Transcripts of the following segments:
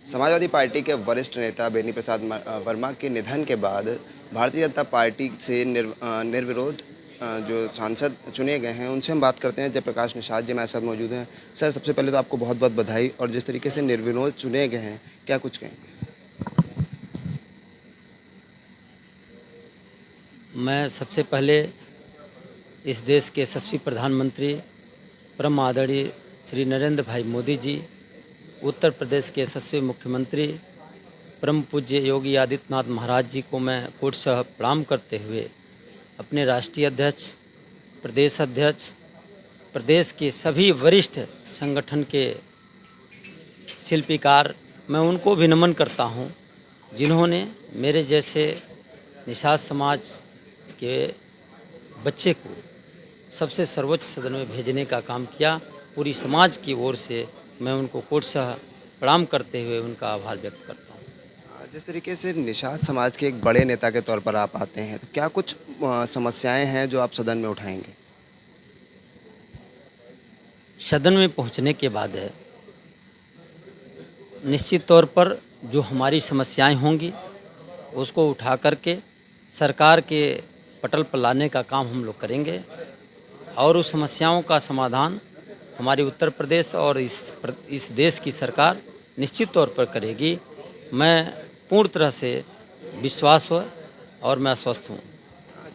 Samajwadi party के वरिष्ठ नेता बेनी प्रसाद वर्मा के निधन के बाद भारतीय जनता पार्टी से निर्विरोध जो सांसद चुने गए हैं उनसे हम बात करते हैं। जयप्रकाश निषाद जी हमारे साथ मौजूद हैं। सर, सबसे पहले तो आपको बहुत बहुत बधाई, और जिस तरीके से निर्विरोध चुने गए हैं, क्या कुछ कहेंगे? मैं सबसे पहले इस देश के यशस्वी प्रधानमंत्री परम आदरणीय श्री नरेंद्र भाई मोदी जी, उत्तर प्रदेश के यशस्वी मुख्यमंत्री परम पूज्य योगी आदित्यनाथ महाराज जी को मैं कोटशः प्रणाम करते हुए अपने राष्ट्रीय अध्यक्ष, प्रदेश अध्यक्ष, प्रदेश के सभी वरिष्ठ संगठन के शिल्पीकार, मैं उनको भी नमन करता हूं, जिन्होंने मेरे जैसे निषाद समाज के बच्चे को सबसे सर्वोच्च सदन में भेजने का काम किया। पूरी समाज की ओर से मैं उनको कोटशः प्रणाम करते हुए उनका आभार व्यक्त करता हूँ। जिस तरीके से निषाद समाज के एक बड़े नेता के तौर पर आप आते हैं, तो क्या कुछ समस्याएं हैं जो आप सदन में उठाएंगे? सदन में पहुंचने के बाद है निश्चित तौर पर जो हमारी समस्याएं होंगी उसको उठा करके सरकार के पटल पर लाने का काम हम लोग करेंगे, और उस समस्याओं का समाधान हमारे उत्तर प्रदेश और इस देश की सरकार निश्चित तौर पर करेगी। मैं पूर्ण तरह से विश्वास हो और मैं आश्वस्त हूँ।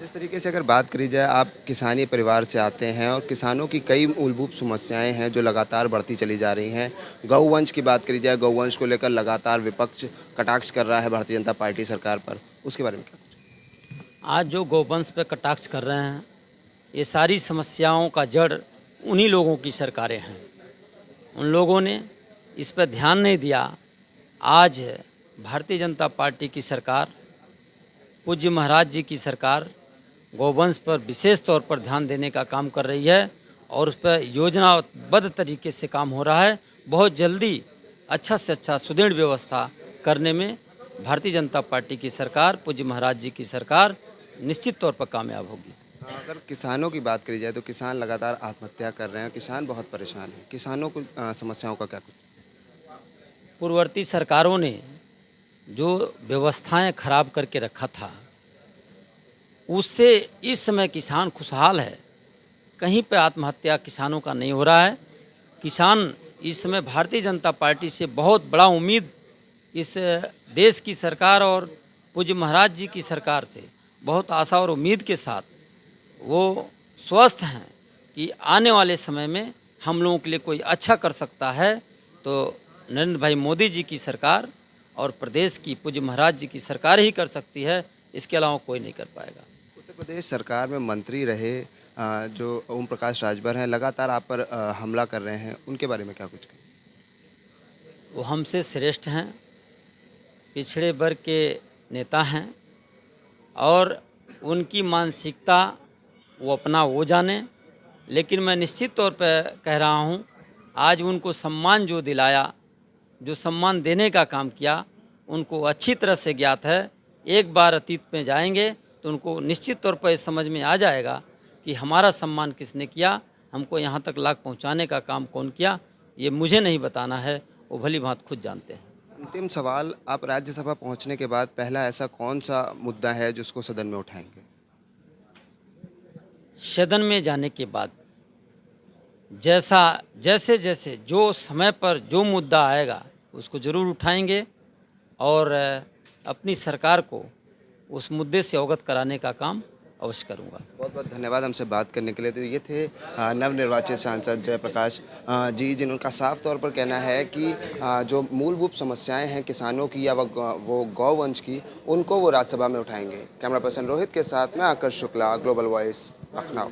जिस तरीके से अगर बात करी जाए, आप किसानी परिवार से आते हैं और किसानों की कई मूलभूत समस्याएं हैं जो लगातार बढ़ती चली जा रही हैं। गौवंश की बात करी जाए, गौवंश को लेकर लगातार विपक्ष कटाक्ष कर रहा है भारतीय जनता पार्टी सरकार पर, उसके बारे में क्या कुछ? आज जो गौवंश पर कटाक्ष कर रहे हैं, ये सारी समस्याओं का जड़ उन्हीं लोगों की सरकारें हैं। उन लोगों ने इस पर ध्यान नहीं दिया। आज भारतीय जनता पार्टी की सरकार, पूज्य महाराज जी की सरकार गौवंश पर विशेष तौर पर ध्यान देने का काम कर रही है, और उस पर योजनाबद्ध तरीके से काम हो रहा है। बहुत जल्दी अच्छा से अच्छा सुदृढ़ व्यवस्था करने में भारतीय जनता पार्टी की सरकार, पूज्य महाराज जी की सरकार निश्चित तौर पर कामयाब होगी। अगर किसानों की बात करी जाए तो किसान लगातार आत्महत्या कर रहे हैं, किसान बहुत परेशान हैं। किसानों को समस्याओं का क्या कुछ? पूर्ववर्ती सरकारों ने जो व्यवस्थाएं खराब करके रखा था, उससे इस समय किसान खुशहाल है। कहीं पे आत्महत्या किसानों का नहीं हो रहा है। किसान इस समय भारतीय जनता पार्टी से बहुत बड़ा उम्मीद, इस देश की सरकार और पूज्य महाराज जी की सरकार से बहुत आशा और उम्मीद के साथ वो स्वस्थ हैं कि आने वाले समय में हम लोगों के लिए कोई अच्छा कर सकता है तो नरेंद्र भाई मोदी जी की सरकार और प्रदेश की पूज्य महाराज जी की सरकार ही कर सकती है। इसके अलावा कोई नहीं कर पाएगा। उत्तर प्रदेश सरकार में मंत्री रहे जो ओम प्रकाश राजभर हैं, लगातार आप पर हमला कर रहे हैं, उनके बारे में क्या कुछ कहें? वो हमसे श्रेष्ठ हैं, पिछड़े वर्ग के नेता हैं, और उनकी मानसिकता वो अपना वो जाने। लेकिन मैं निश्चित तौर पर कह रहा हूँ, आज उनको सम्मान जो दिलाया, जो सम्मान देने का काम किया, उनको अच्छी तरह से ज्ञात है। एक बार अतीत में जाएंगे तो उनको निश्चित तौर पर समझ में आ जाएगा कि हमारा सम्मान किसने किया, हमको यहाँ तक लाख पहुँचाने का काम कौन किया। ये मुझे नहीं बताना है, वो भली भांति खुद जानते हैं। अंतिम सवाल, आप राज्यसभा पहुंचने के बाद पहला ऐसा कौन सा मुद्दा है जिसको सदन में उठाएंगे? सदन में जाने के बाद जैसे जैसे जो समय पर जो मुद्दा आएगा उसको ज़रूर उठाएंगे, और अपनी सरकार को उस मुद्दे से अवगत कराने का काम अवश्य करूंगा। बहुत बहुत धन्यवाद हमसे बात करने के लिए। तो ये थे नवनिर्वाचित सांसद जयप्रकाश जी, जिनका साफ तौर पर कहना है कि जो मूलभूत समस्याएं हैं किसानों की या वो गौवंश की, उनको वो राज्यसभा में उठाएंगे। कैमरा पर्सन रोहित के साथ मैं आकर्ष शुक्ला, ग्लोबल वॉइस, लखनऊ।